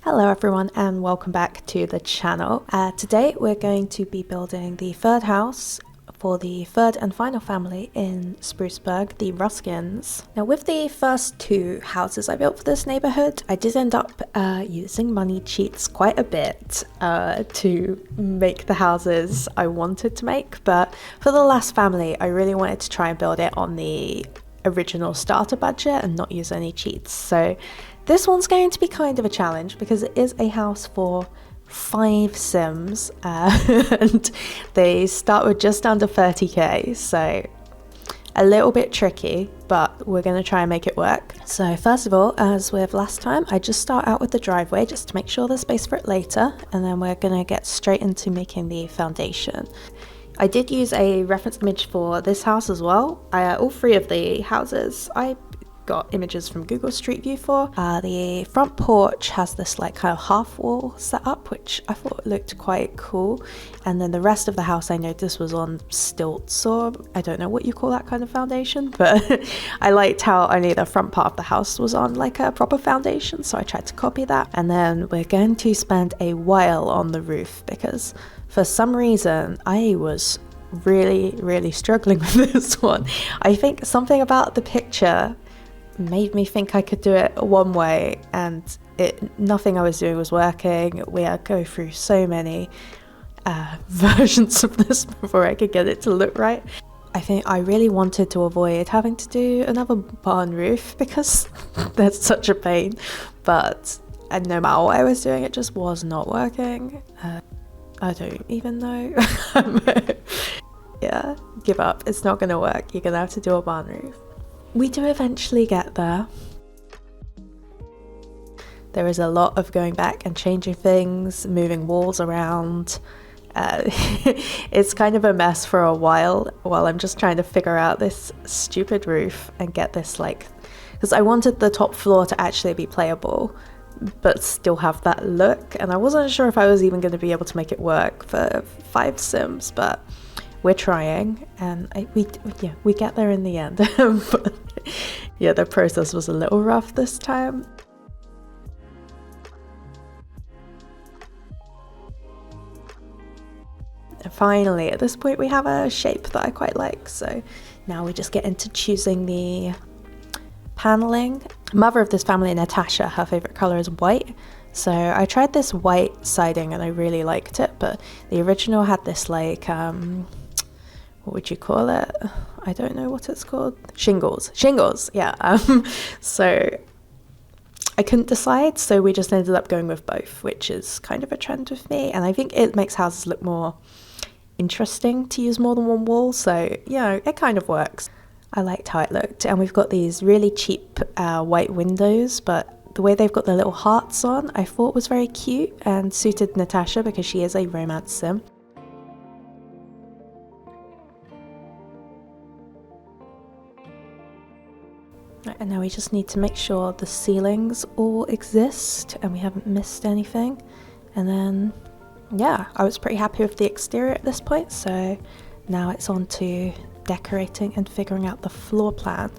Hello everyone and welcome back to the channel. Today we're going to be building the third house for the third and final family in Spruceburg, the Ruskins. Now with the first two houses I built for this neighborhood, I did end up using money cheats quite a bit to make the houses I wanted to make, but for the last family I really wanted to try and build it on the original starter budget and not use any cheats. So this one's going to be kind of a challenge because it is a house for 5 Sims and they start with just under 30k, so a little bit tricky, but we're going to try and make it work. So first of all, as with last time, I just start out with the driveway just to make sure there's space for it later, and then we're going to get straight into making the foundation. I did use a reference image for this house as well. All 3 of the houses I got images from Google Street View for. The front porch has this like kind of half wall set up, which I thought looked quite cool, and then the rest of the house I noticed was on stilts, or I don't know what you call that kind of foundation, but I liked how only the front part of the house was on like a proper foundation, so I tried to copy that. And then we're going to spend a while on the roof because for some reason I was really struggling with this one. I think something about the picture made me think I could do it one way, and nothing I was doing was working. We had to go through so many versions of this before I could get it to look right. I think I really wanted to avoid having to do another barn roof because that's such a pain, but no matter what I was doing, it just was not working. I don't even know. Yeah, give up. It's not gonna work. You're gonna have to do a barn roof. We do eventually get there. There is a lot of going back and changing things, moving walls around. It's kind of a mess for a while I'm just trying to figure out this stupid roof and get this, like, because I wanted the top floor to actually be playable but still have that look, and I wasn't sure if I was even going to be able to make it work for 5 Sims, but we're trying, and we get there in the end. But yeah, the process was a little rough this time. And finally, at this point, we have a shape that I quite like, so now we just get into choosing the paneling. Mother of this family, Natasha, her favorite color is white, so I tried this white siding and I really liked it, but the original had this like what would you call it? I don't know what it's called. Shingles, yeah. So I couldn't decide, so we just ended up going with both, which is kind of a trend with me, and I think it makes houses look more interesting to use more than one wall, so yeah, it kind of works. I liked how it looked, and we've got these really cheap white windows, but the way they've got the little hearts on I thought was very cute and suited Natasha because she is a romance sim. And now we just need to make sure the ceilings all exist and we haven't missed anything. And then, yeah, I was pretty happy with the exterior at this point, so now it's on to decorating and figuring out the floor plan.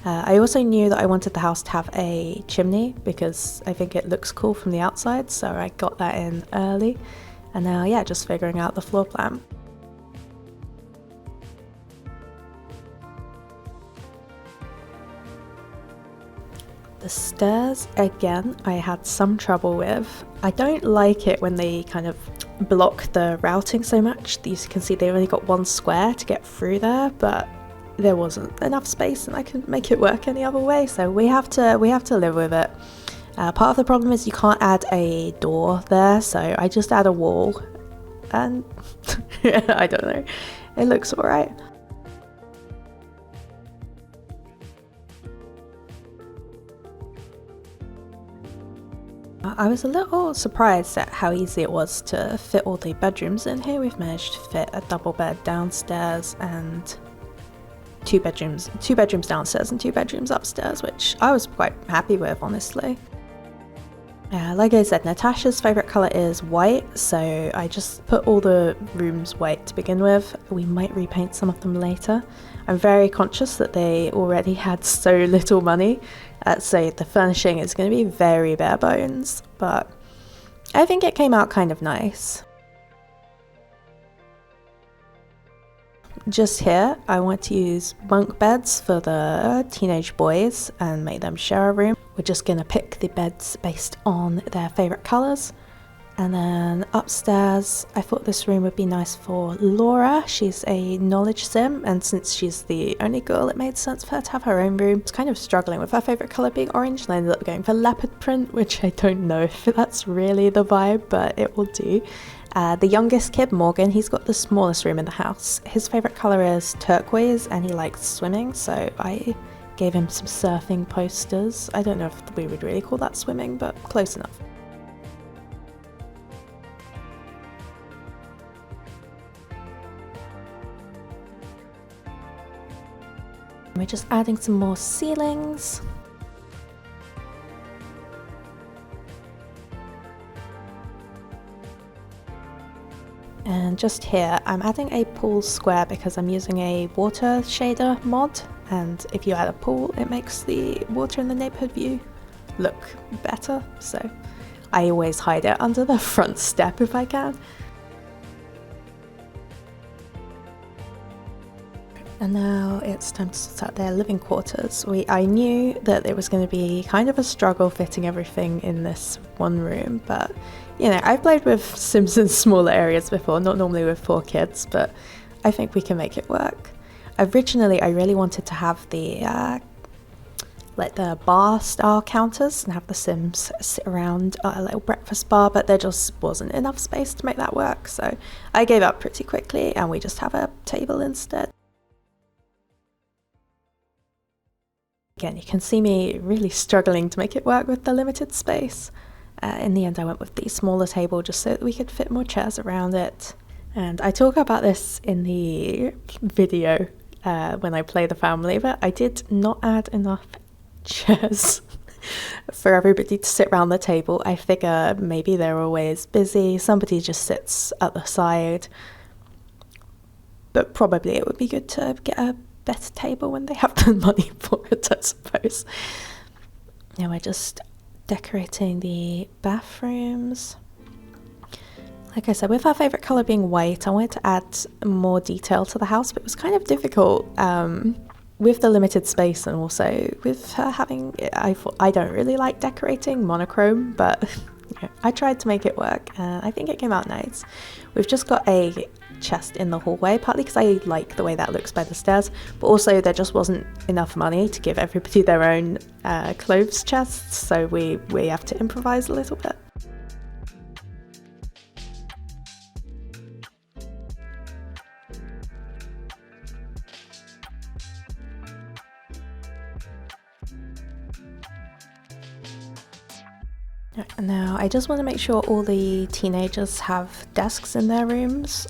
I also knew that I wanted the house to have a chimney because I think it looks cool from the outside, so I got that in early. And now, yeah, just figuring out the floor plan. The stairs, again, I had some trouble with. I don't like it when they kind of block the routing so much. As you can see, they only got one square to get through there, but there wasn't enough space and I couldn't make it work any other way, so we have to live with it. Part of the problem is you can't add a door there, so I just add a wall, and I don't know, it looks alright. I was a little surprised at how easy it was to fit all the bedrooms in here. We've managed to fit a double bed downstairs and two bedrooms downstairs and 2 bedrooms upstairs, which I was quite happy with, honestly. Like I said, Natasha's favourite colour is white, so I just put all the rooms white to begin with. We might repaint some of them later. I'm very conscious that they already had so little money, so the furnishing is going to be very bare bones, but I think it came out kind of nice. Just here, I want to use bunk beds for the teenage boys and make them share a room. We're just going to pick the beds based on their favourite colours. And then upstairs, I thought this room would be nice for Laura. She's a knowledge sim, and since she's the only girl, it made sense for her to have her own room. I was kind of struggling with her favourite colour being orange, and I ended up going for leopard print, which I don't know if that's really the vibe, but it will do. The youngest kid, Morgan, he's got the smallest room in the house. His favourite colour is turquoise, and he likes swimming, so I gave him some surfing posters. I don't know if we would really call that swimming, but close enough. We're just adding some more ceilings. And just here, I'm adding a pool square because I'm using a water shader mod. And if you add a pool, it makes the water in the neighborhood view look better. So I always hide it under the front step if I can. And now it's time to sort out their living quarters. I knew that it was going to be kind of a struggle fitting everything in this one room, but you know, I've played with Sims in smaller areas before, not normally with 4 kids, but I think we can make it work. Originally, I really wanted to have the like the bar style counters and have the Sims sit around a little breakfast bar, but there just wasn't enough space to make that work, so I gave up pretty quickly and we just have a table instead. Again, you can see me really struggling to make it work with the limited space. In the end, I went with the smaller table just so that we could fit more chairs around it. And I talk about this in the video when I play the family, but I did not add enough chairs for everybody to sit around the table. I figure maybe they're always busy, somebody just sits at the side, but probably it would be good to get a better table when they have the money for it, I suppose. Now we're just decorating the bathrooms. Like I said, with our favourite colour being white, I wanted to add more detail to the house, but it was kind of difficult with the limited space, and also with her having, I don't really like decorating monochrome, but you know, I tried to make it work and I think it came out nice. We've just got a chest in the hallway, partly because I like the way that looks by the stairs, but also there just wasn't enough money to give everybody their own clothes chests, so we have to improvise a little bit. Now I just want to make sure all the teenagers have desks in their rooms.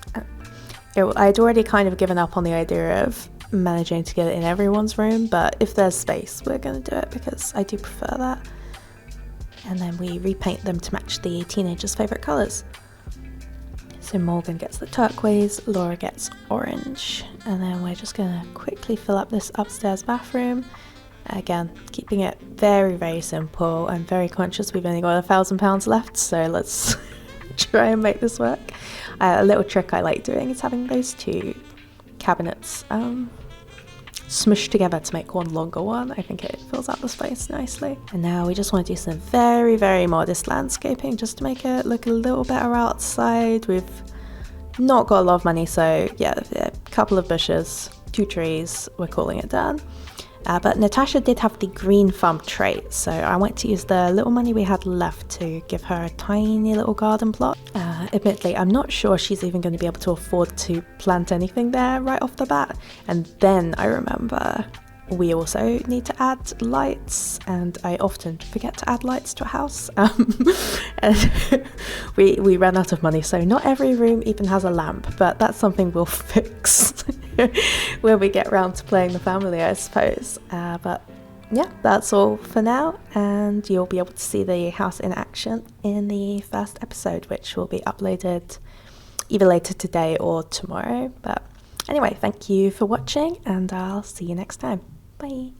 I'd already kind of given up on the idea of managing to get it in everyone's room, but if there's space, we're going to do it because I do prefer that. And then we repaint them to match the teenagers' favourite colours. So Morgan gets the turquoise, Laura gets orange, and then we're just going to quickly fill up this upstairs bathroom. Again, keeping it very, very simple. I'm very conscious we've only got £1,000 left, so let's try and make this work. A little trick I like doing is having those 2 cabinets smushed together to make one longer one. I think it fills out the space nicely. And now we just want to do some very, very modest landscaping just to make it look a little better outside. We've not got a lot of money, so yeah, a couple of bushes, 2 trees, we're calling it done. But Natasha did have the green thumb trait, so I went to use the little money we had left to give her a tiny little garden plot. Admittedly, I'm not sure she's even going to be able to afford to plant anything there right off the bat. And then I remember we also need to add lights, and I often forget to add lights to a house. And we ran out of money, so not every room even has a lamp, but that's something we'll fix when we get around to playing the family, I suppose. But yeah, that's all for now, and you'll be able to see the house in action in the first episode, which will be uploaded either later today or tomorrow. But anyway, thank you for watching, and I'll see you next time. Bye.